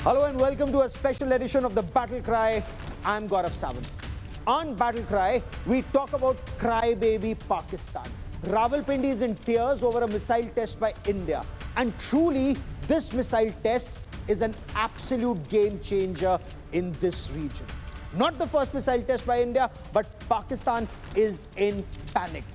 Hello and welcome to a special edition of the Battle Cry. I'm Gaurav Sawant. On Battle Cry, we talk about crybaby Pakistan. Rawalpindi is in tears over a missile test by India. And truly, this missile test is an absolute game changer in this region. Not the first missile test by India, but Pakistan is in panic.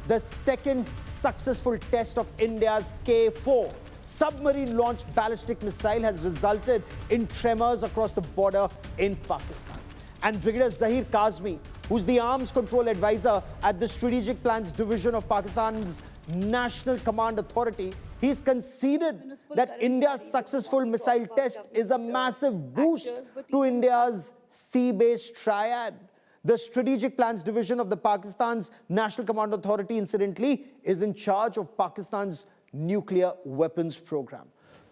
The second successful test of India's K-4 submarine-launched ballistic missile has resulted in tremors across the border in Pakistan. And Brigadier Zaheer Kazmi, who's the arms control advisor at the Strategic Plans Division of Pakistan's National Command Authority, he's conceded that India's successful missile test is a massive boost to India's sea-based triad. The Strategic Plans Division of the Pakistan's National Command Authority, incidentally, is in charge of Pakistan's nuclear weapons program.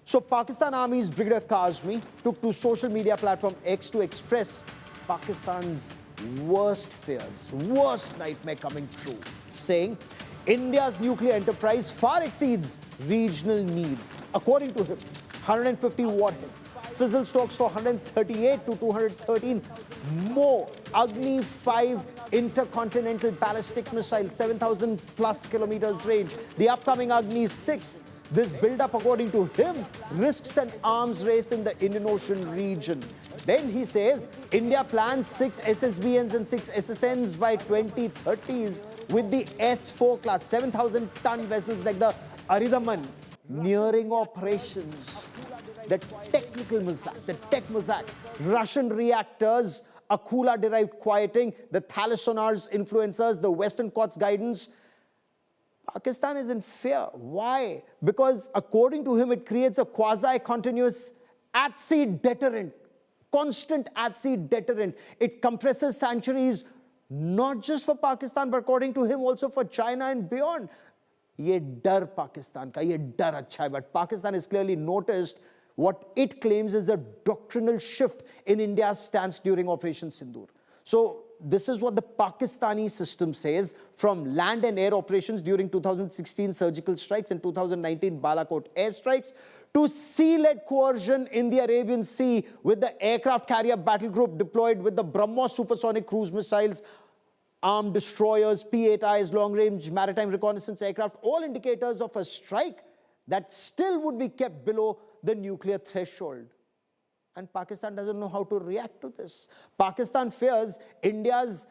So Pakistan Army's Brigadier Kazmi took to social media platform X to express Pakistan's worst fears, worst nightmare coming true, saying India's nuclear enterprise far exceeds regional needs. According to him, 150 warheads, fizzle stocks for 138 to 213 more Agni 5 intercontinental ballistic missiles, 7,000 plus kilometers range. The upcoming Agni 6. This build-up, according to him, risks an arms race in the Indian Ocean region. Then he says India plans 6 SSBNs and 6 SSNs by 2030s with the S4 class 7,000-ton vessels like the Aridaman nearing operations. The technical mosaic, the tech mosaic, Russian reactors, Akula-derived quieting, the thalassonars influencers, the Western Courts guidance. Pakistan is in fear. Why? Because according to him, it creates a quasi-continuous at-sea deterrent, constant at-sea deterrent. It compresses sanctuaries not just for Pakistan, but according to him, also for China and beyond. Ye dar Pakistan ka, ye dar acha hai, but Pakistan has clearly noticed what it claims is a doctrinal shift in India's stance during Operation Sindoor. So this is what the Pakistani system says from land and air operations during 2016 surgical strikes and 2019 Balakot airstrikes to sea-led coercion in the Arabian Sea with the aircraft carrier battle group deployed with the BrahMos supersonic cruise missiles, armed destroyers, P-8Is, long-range maritime reconnaissance aircraft, all indicators of a strike that still would be kept below the nuclear threshold. And Pakistan doesn't know how to react to this. Pakistan fears India's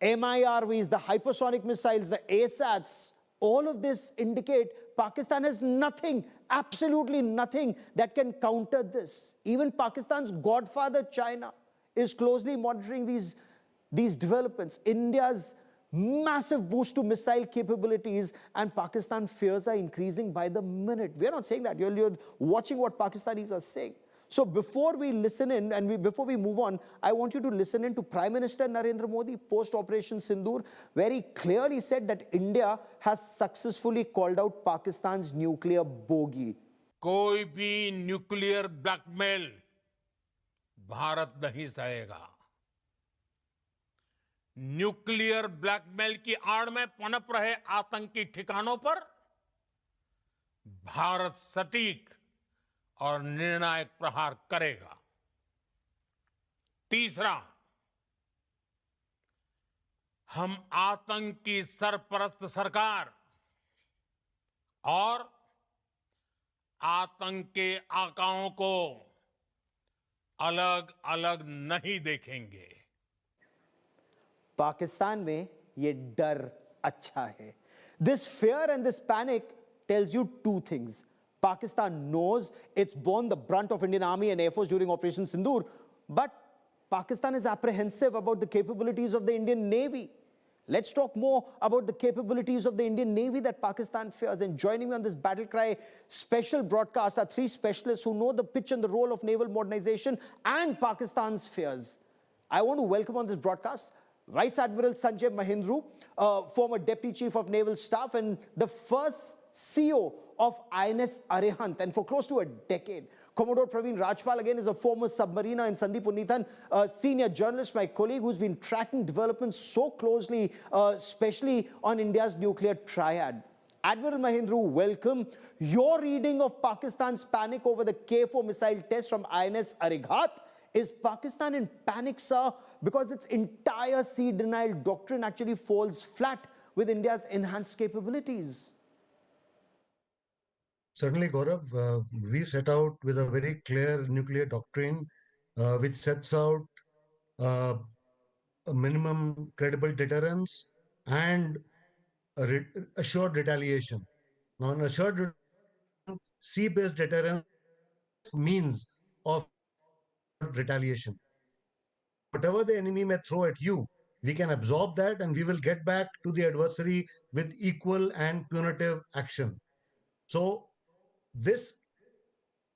MIRVs, the hypersonic missiles, the ASATs, all of this indicate Pakistan has nothing, absolutely nothing that can counter this. Even Pakistan's godfather, China, is closely monitoring these developments. India's massive boost to missile capabilities and Pakistan fears are increasing by the minute. We're not saying that. You're watching what Pakistanis are saying. So before we listen in and before we move on, I want you to listen in to Prime Minister Narendra Modi post-Operation Sindoor, where he clearly said that India has successfully called out Pakistan's nuclear bogey. कोई भी nuclear blackmail Bharat नहीं सहेगा। Nuclear blackmail की आड़ में पनप रहे आतंकी ठिकानों पर भारत सटीक और निर्णायक प्रहार करेगा। तीसरा, हम आतंक की सरपरस्त सरकार और आतंक के आकाओं को अलग अलग नहीं देखेंगे। Pakistan में ये डर अच्छा है. This fear and this panic tells you two things. Pakistan knows it's borne the brunt of Indian Army and Air Force during Operation Sindoor, but Pakistan is apprehensive about the capabilities of the Indian Navy. Let's talk more about the capabilities of the Indian Navy that Pakistan fears. And joining me on this Battle Cry special broadcast are three specialists who know the pitch and the role of naval modernization and Pakistan's fears. I want to welcome on this broadcast Vice Admiral Sanjay Mahendru, former Deputy Chief of Naval Staff and the first CEO of INS Arihant, and for close to a decade. Commodore Praveen Rajpal, again, is a former submariner, and Sandeep Unnithan, senior journalist, my colleague, who's been tracking developments so closely, especially on India's nuclear triad. Admiral Mahendru, welcome. Your reading of Pakistan's panic over the K-4 missile test from INS Arihant. Is Pakistan in panic, sir, because its entire sea denial doctrine actually falls flat with India's enhanced capabilities? Certainly, Gaurav, we set out with a very clear nuclear doctrine, which sets out uh, a minimum credible deterrence and assured retaliation. Now, an assured sea-based deterrence means of retaliation. Whatever the enemy may throw at you, we can absorb that and we will get back to the adversary with equal and punitive action. So, this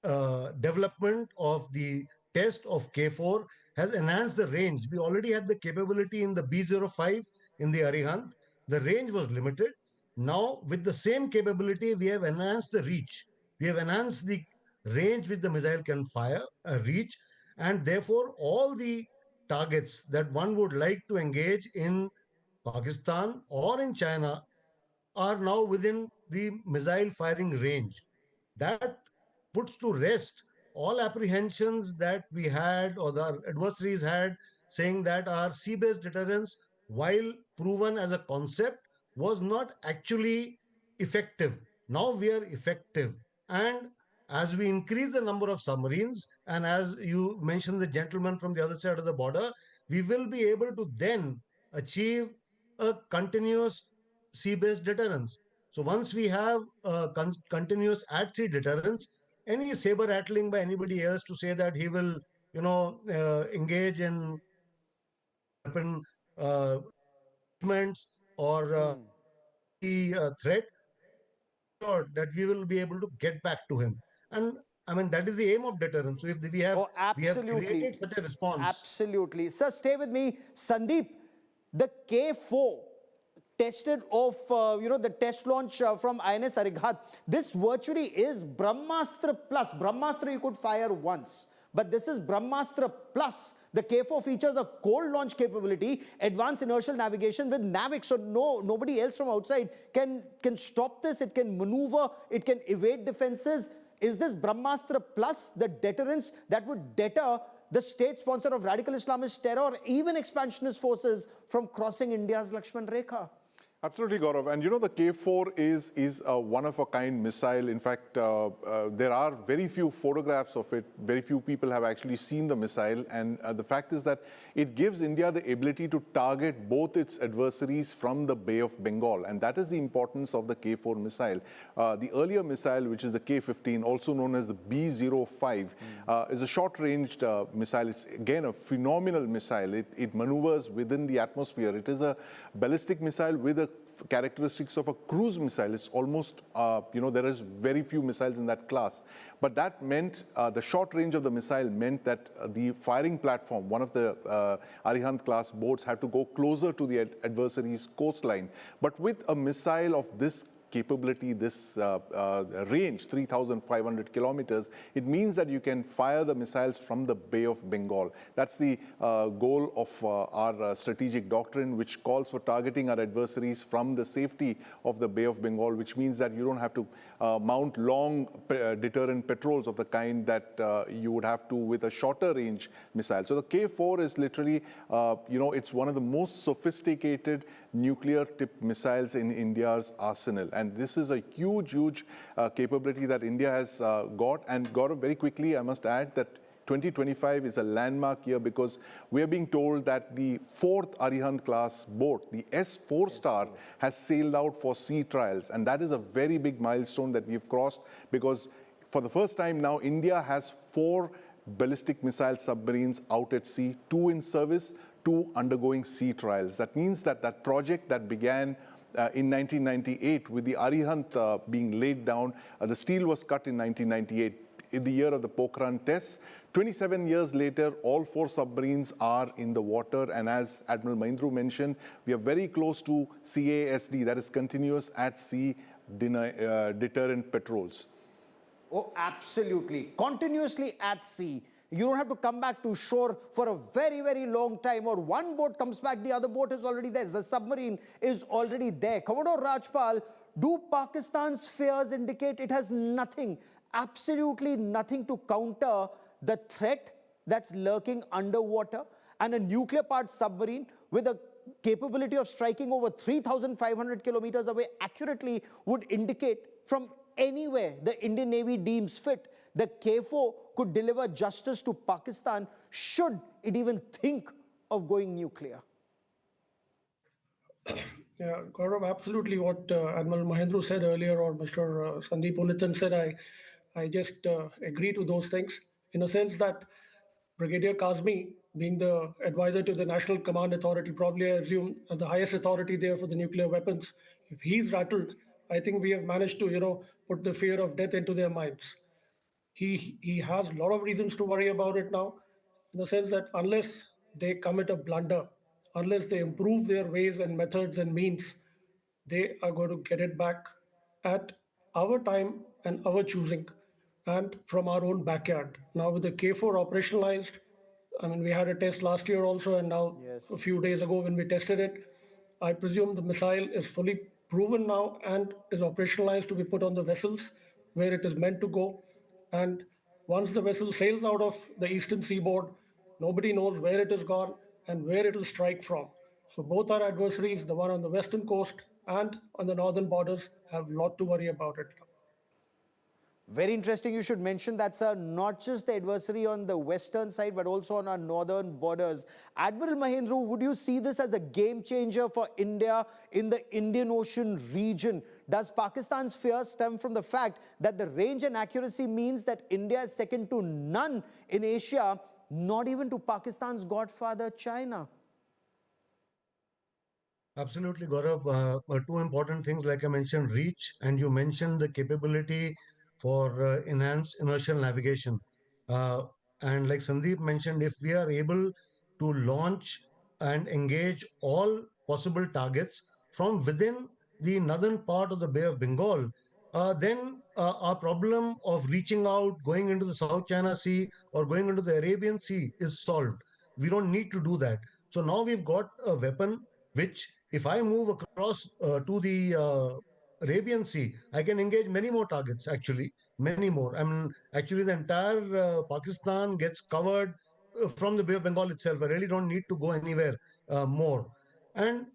development of the test of K-4 has enhanced the range. We already had the capability in the B-05 in the Arihant. The range was limited. Now, with the same capability, we have enhanced the reach. We have enhanced the range which the missile can fire, reach, and therefore all the targets that one would like to engage in Pakistan or in China are now within the missile firing range. That puts to rest all apprehensions that we had or the adversaries had, saying that our sea based deterrence, while proven as a concept, was not actually effective. Now we are effective. And as we increase the number of submarines, and as you mentioned, the gentleman from the other side of the border, we will be able to then achieve a continuous sea based deterrence. So once we have continuous at sea deterrence, any saber rattling by anybody else to say that he will, engage in weapon movements or the threat, sure that we will be able to get back to him. And I mean that is the aim of deterrence. So if Oh, we have absolutely. created such a response. Absolutely. Sir, stay with me. Sandeep, the K-4 tested off, the test launch from INS Arihant. This virtually is Brahmastra Plus. Brahmastra you could fire once. But this is Brahmastra Plus. The K-4 features a cold launch capability, advanced inertial navigation with NAVIC. So nobody else from outside can stop this. It can maneuver. It can evade defenses. Is this Brahmastra Plus the deterrence that would deter the state sponsor of radical Islamist terror or even expansionist forces from crossing India's Lakshman Rekha? Absolutely, Gaurav. And you know, the K-4 is a one-of-a-kind missile. In fact, there are very few photographs of it. Very few people have actually seen the missile. And the fact is that it gives India the ability to target both its adversaries from the Bay of Bengal. And that is the importance of the K-4 missile. The earlier missile, which is the K-15, also known as the B-05, is a short-ranged missile. It's, again, a phenomenal missile. It maneuvers within the atmosphere. It is a ballistic missile with a characteristics of a cruise missile. It's almost, there is very few missiles in that class. But that meant, the short range of the missile meant that the firing platform, one of the Arihant class boats, had to go closer to the adversary's coastline. But with a missile of this capability, this range, 3,500 kilometers, it means that you can fire the missiles from the Bay of Bengal. That's the goal of our strategic doctrine, which calls for targeting our adversaries from the safety of the Bay of Bengal, which means that you don't have to mount long deterrent patrols of the kind that you would have to with a shorter range missile. So the K-4 is literally, it's one of the most sophisticated nuclear-tipped missiles in India's arsenal. And this is a huge, huge capability that India has got. And Gaurav, very quickly, I must add that 2025 is a landmark year because we are being told that the fourth Arihant class boat, the S4 Star, has sailed out for sea trials. And that is a very big milestone that we've crossed because for the first time now, India has 4 ballistic missile submarines out at sea, 2 in service, 2 undergoing sea trials. That means that that project that began in 1998 with the Arihant being laid down, the steel was cut in 1998, in the year of the Pokhran tests. 27 years later, all 4 submarines are in the water. And as Admiral Mahendru mentioned, we are very close to CASD, that is continuous at sea deterrent patrols. Oh, absolutely. Continuously at sea. You don't have to come back to shore for a very, very long time. Or one boat comes back, the other boat is already there. The submarine is already there. Commodore Rajpal, Do Pakistan's fears indicate it has nothing, absolutely nothing to counter the threat that's lurking underwater? And a nuclear-powered submarine with a capability of striking over 3,500 kilometers away accurately would indicate from anywhere the Indian Navy deems fit, the K-4 could deliver justice to Pakistan should it even think of going nuclear. Yeah, Gaurav, absolutely what Admiral Mahendru said earlier or Mr. Sandeep Unnithan said, I just agree to those things in a sense that Brigadier Kazmi, being the advisor to the National Command Authority, probably I assume the highest authority there for the nuclear weapons, if he's rattled, I think we have managed to, put the fear of death into their minds. He has a lot of reasons to worry about it now, in the sense that unless they commit a blunder, unless they improve their ways and methods and means, they are going to get it back at our time and our choosing and from our own backyard. Now with the K-4 operationalized, I mean, we had a test last year also, and now a few days ago when we tested it, I presume the missile is fully proven now and is operationalized to be put on the vessels where it is meant to go. And once the vessel sails out of the eastern seaboard, nobody knows where it is gone and where it will strike from. So both our adversaries, the one on the western coast and on the northern borders, have a lot to worry about it. Very interesting. You should mention that's not just the adversary on the western side, but also on our northern borders. Admiral Mahendru, would you see this as a game changer for India in the Indian Ocean region? Does Pakistan's fear stem from the fact that the range and accuracy means that India is second to none in Asia, not even to Pakistan's godfather, China? Absolutely, Gaurav. Two important things, like I mentioned, reach, and you mentioned the capability for enhanced inertial navigation. Uh, and like Sandeep mentioned, if we are able to launch and engage all possible targets from within the northern part of the Bay of Bengal, then our problem of reaching out, going into the South China Sea or going into the Arabian Sea is solved. We don't need to do that. So now we've got a weapon which, if I move across to the Arabian Sea, I can engage many more targets, actually, many more. I mean, actually, the entire Pakistan gets covered from the Bay of Bengal itself. I really don't need to go anywhere more. And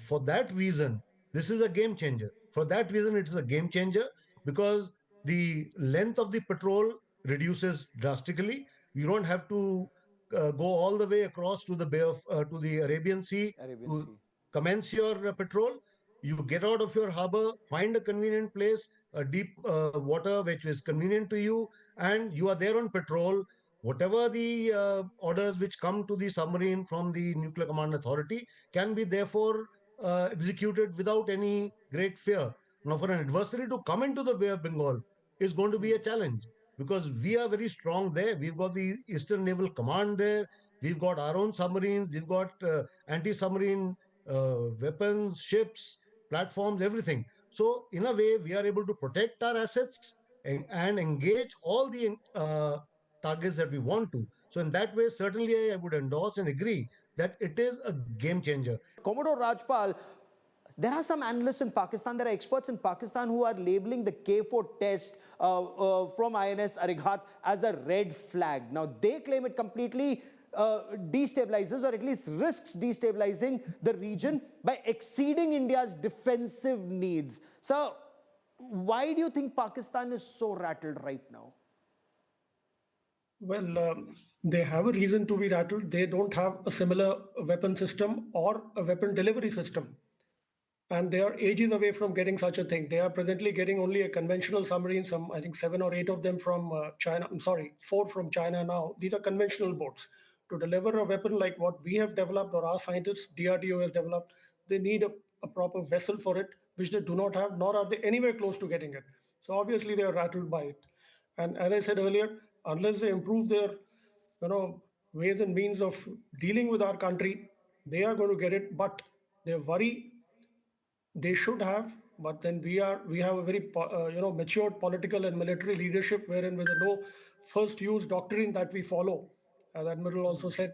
for that reason, this is a game changer. For that reason, it is a game changer because the length of the patrol reduces drastically. You don't have to go all the way across to the to the Arabian Sea Arabian to Sea. commence your patrol. You get out of your harbor, find a convenient place, a deep water which is convenient to you, and you are there on patrol. Whatever the orders which come to the submarine from the Nuclear Command Authority can be therefore executed without any great fear. Now, for an adversary to come into the Bay of Bengal is going to be a challenge because we are very strong there. We've got the Eastern Naval Command there. We've got our own submarines. We've got anti-submarine weapons, ships, platforms, everything. So, in a way, we are able to protect our assets and engage all the targets that we want to. So, in that way, certainly I would endorse and agree that it is a game changer. Commodore Rajpal, there are some analysts in Pakistan, there are experts in Pakistan who are labeling the K-4 test from INS Arihant as a red flag. Now, they claim it completely destabilizes or at least risks destabilizing the region by exceeding India's defensive needs. So, why do you think Pakistan is so rattled right now? Well, they have a reason to be rattled. They don't have a similar weapon system or a weapon delivery system. And they are ages away from getting such a thing. They are presently getting only a conventional submarine, I think 7 or 8 of them from China. I'm sorry, 4 from China now. These are conventional boats. To deliver a weapon like what we have developed or our scientists, DRDO has developed, they need a proper vessel for it, which they do not have, nor are they anywhere close to getting it. So obviously they are rattled by it. And as I said earlier, unless they improve their, ways and means of dealing with our country, they are going to get it. But their worry, they should have, but then we have a very matured political and military leadership wherein with the no first use doctrine that we follow, as Admiral also said,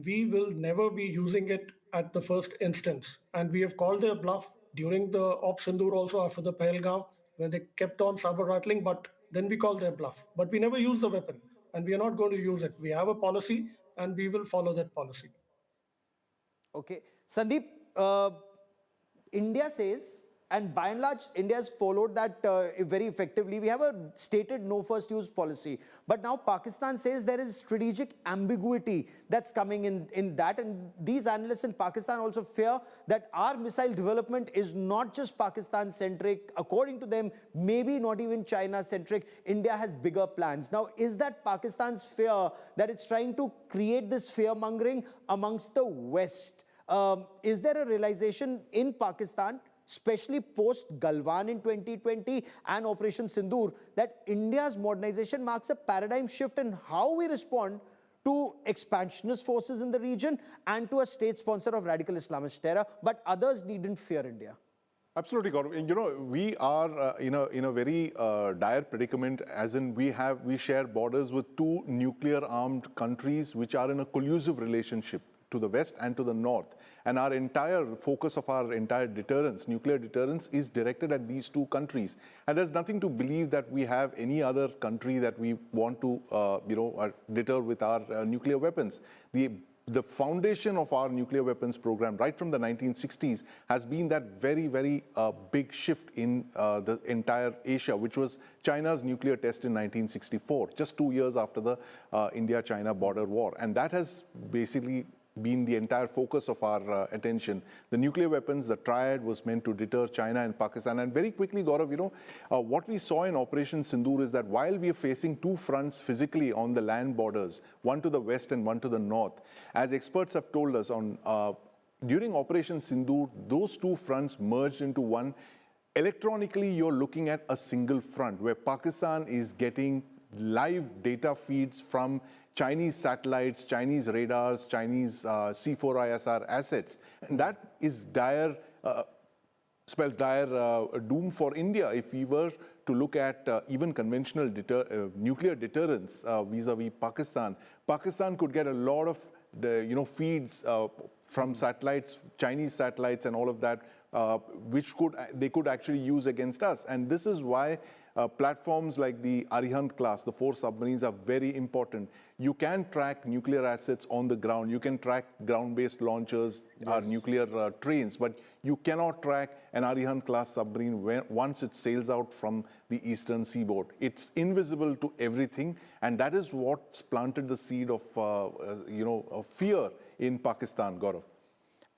we will never be using it at the first instance, and we have called their bluff during the Op Sindoor also after the Pahalgam, when they kept on saber rattling, but then we called their bluff. But we never used the weapon, and we are not going to use it. We have a policy, and we will follow that policy. Okay. Sandeep, India says, and by and large, India has followed that very effectively. We have a stated no first use policy. But now Pakistan says there is strategic ambiguity that's coming in that. And these analysts in Pakistan also fear that our missile development is not just Pakistan-centric. According to them, maybe not even China-centric. India has bigger plans. Now, is that Pakistan's fear that it's trying to create this fear-mongering amongst the West? Is there a realization in Pakistan, especially post Galwan in 2020 and Operation Sindoor, that India's modernization marks a paradigm shift in how we respond to expansionist forces in the region and to a state sponsor of radical Islamist terror, but others needn't fear India? Absolutely, Gaurav. And, you know, we are in a very dire predicament, as in we share borders with two nuclear-armed countries which are in a collusive relationship to the west and to the north. And our entire focus of our entire deterrence, nuclear deterrence, is directed at these two countries. And there's nothing to believe that we have any other country that we want to, deter with our nuclear weapons. The foundation of our nuclear weapons program, right from the 1960s, has been that very, very big shift in the entire Asia, which was China's nuclear test in 1964, just 2 years after the India-China border war. And that has basically been the entire focus of our attention. The nuclear weapons, the triad, was meant to deter China and Pakistan. And very quickly, Gaurav, what we saw in Operation Sindoor is that while we are facing two fronts physically on the land borders, one to the west and one to the north, as experts have told us, during Operation Sindoor, those two fronts merged into one. Electronically, you're looking at a single front where Pakistan is getting live data feeds from Chinese satellites, Chinese radars, Chinese C4ISR assets. And that is spells dire doom for India if we were to look at even conventional nuclear deterrence vis-a-vis Pakistan. Pakistan could get a lot of feeds from satellites, Chinese satellites and all of that, which they could actually use against us. And this is why platforms like the Arihant class, the 4 submarines, are very important. You can track nuclear assets on the ground. You can track ground-based launchers, our nuclear trains, but you cannot track an Arihant class submarine once it sails out from the eastern seaboard. It's invisible to everything, and that is what's planted the seed of of fear in Pakistan, Gaurav.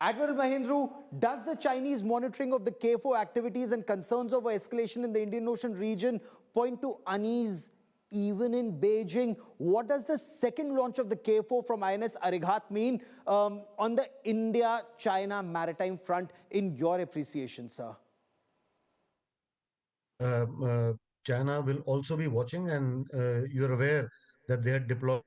Admiral Mahendru, does the Chinese monitoring of the K-4 activities and concerns over escalation in the Indian Ocean region point to unease even in Beijing? What does the second launch of the K-4 from INS Arihant mean on the India-China maritime front in your appreciation, sir? China will also be watching, and you're aware that they had deployed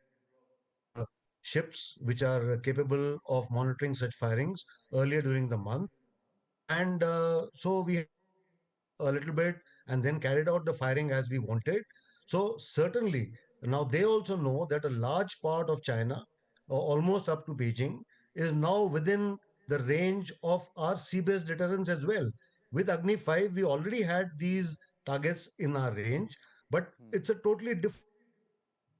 ships which are capable of monitoring such firings earlier during the month. And so we a little bit and then carried out the firing as we wanted. So certainly now they also know that a large part of China, almost up to Beijing, is now within the range of our sea-based deterrence as well. With Agni 5, we already had these targets in our range, but it's a totally different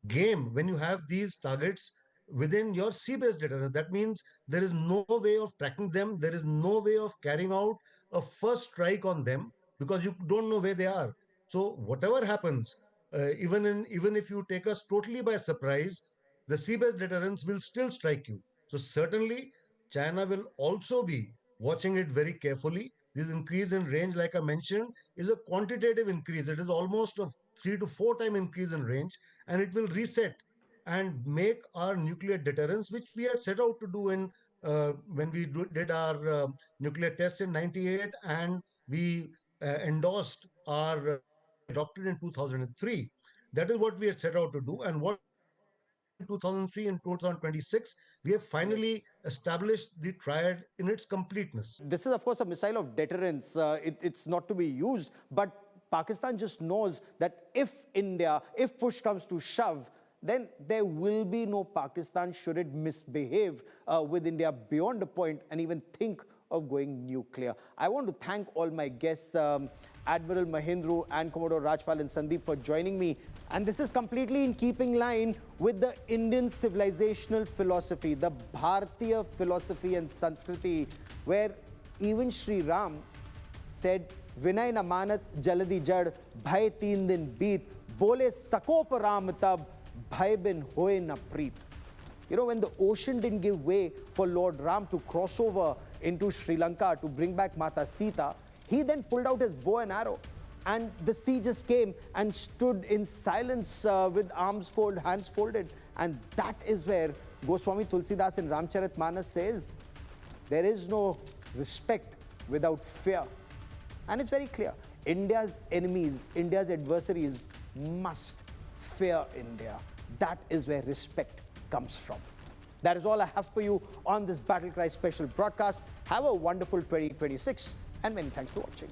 game when you have these targets within your sea-based deterrence. That means there is no way of tracking them. There is no way of carrying out a first strike on them because you don't know where they are. So whatever happens, even if you take us totally by surprise, the sea-based deterrence will still strike you. So certainly, China will also be watching it very carefully. This increase in range, like I mentioned, is a quantitative increase. It is almost a 3 to 4 time increase in range, and it will reset and make our nuclear deterrence, which we had set out to do in when we did our nuclear tests in '98, and we endorsed our doctrine in 2003. That is what we had set out to do, and what in 2003 and 2026, we have finally established the triad in its completeness. This is, of course, a missile of deterrence. It's not to be used, but Pakistan just knows that if push comes to shove, then there will be no Pakistan should it misbehave with India beyond a point and even think of going nuclear. I want to thank all my guests, Admiral Mahendru and Commodore Rajpal and Sandeep, for joining me. And this is completely in keeping line with the Indian civilizational philosophy, the Bharatiya philosophy and Sanskriti, where even Sri Ram said, Vinay na manat jaladi jad, bhai teen din beat, bole sakop ram tab, bhai bin hoye na preet. You know, when the ocean didn't give way for Lord Ram to cross over into Sri Lanka to bring back Mata Sita, he then pulled out his bow and arrow, and the sea just came and stood in silence with hands folded. And that is where Goswami Tulsidas in Ramcharitmanas says, there is no respect without fear. And it's very clear. India's enemies, India's adversaries must fear India. That is where respect comes from. That is all I have for you on this Battle Cry special broadcast. Have a wonderful 2026, and many thanks for watching.